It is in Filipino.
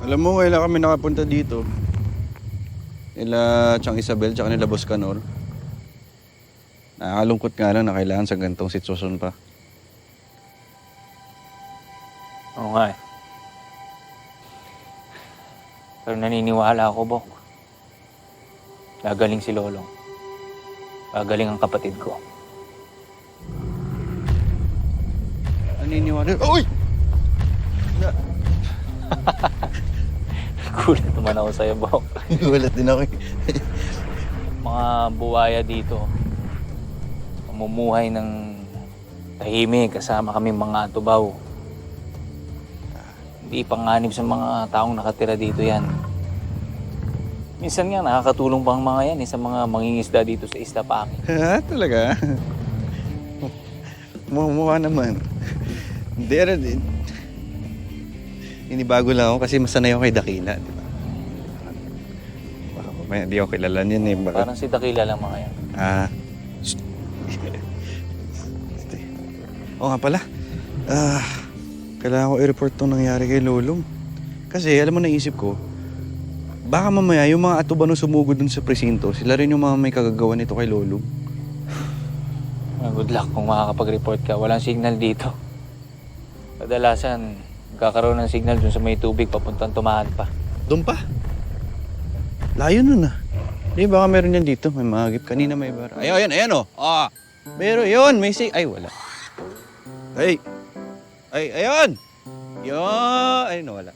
Alam mo, kailan kami nakapunta dito? Nila Chang Isabel, tsaka nila Boss Canor. Nakakalungkot nga lang na kailangan sa gantong sitwasyon pa. Oo nga eh. Pero naniniwala ako, Bok. Gagaling si Lolong. Gagaling ang kapatid ko. Naniniwala. Uy! Gulat naman ako sa'yo, Bok. Gulat din ako. Mga buwaya dito. Mamumuhay ng tahimik kasama kami mga tubaw. Hindi panganib sa mga taong nakatira dito yan. Minsan nga nakakatulong pa ang mga yan sa mga mangingisda dito sa Isla Pangit. Ha? Talaga? Mukha naman. Hindi, inibago lang ako kasi masanay ako kay Dakila, di ba? Baka mamaya hindi ako kilala niyan eh. Baka... Parang si Dakila lang mga yan. Ah. Oo nga pala. Kailangan ko i-report itong nangyari kay Lolong. Kasi alam mo naisip ko, baka mamaya yung mga atubano sumugod dun sa presinto, sila rin yung mga may kagagawa nito kay Lolong. Good luck kung makakapag-report ka. Walang signal dito. Kadalasan, magkakaroon ng signal dun sa may tubig papuntang Tumahan pa. Doon pa? Layo nun ah. Di baka meron yan dito. May mahagip. Kanina may bar. Ayan oh. Ah. Meron yun. May ay wala. Ay, ayun! Yun! Ay, nawala.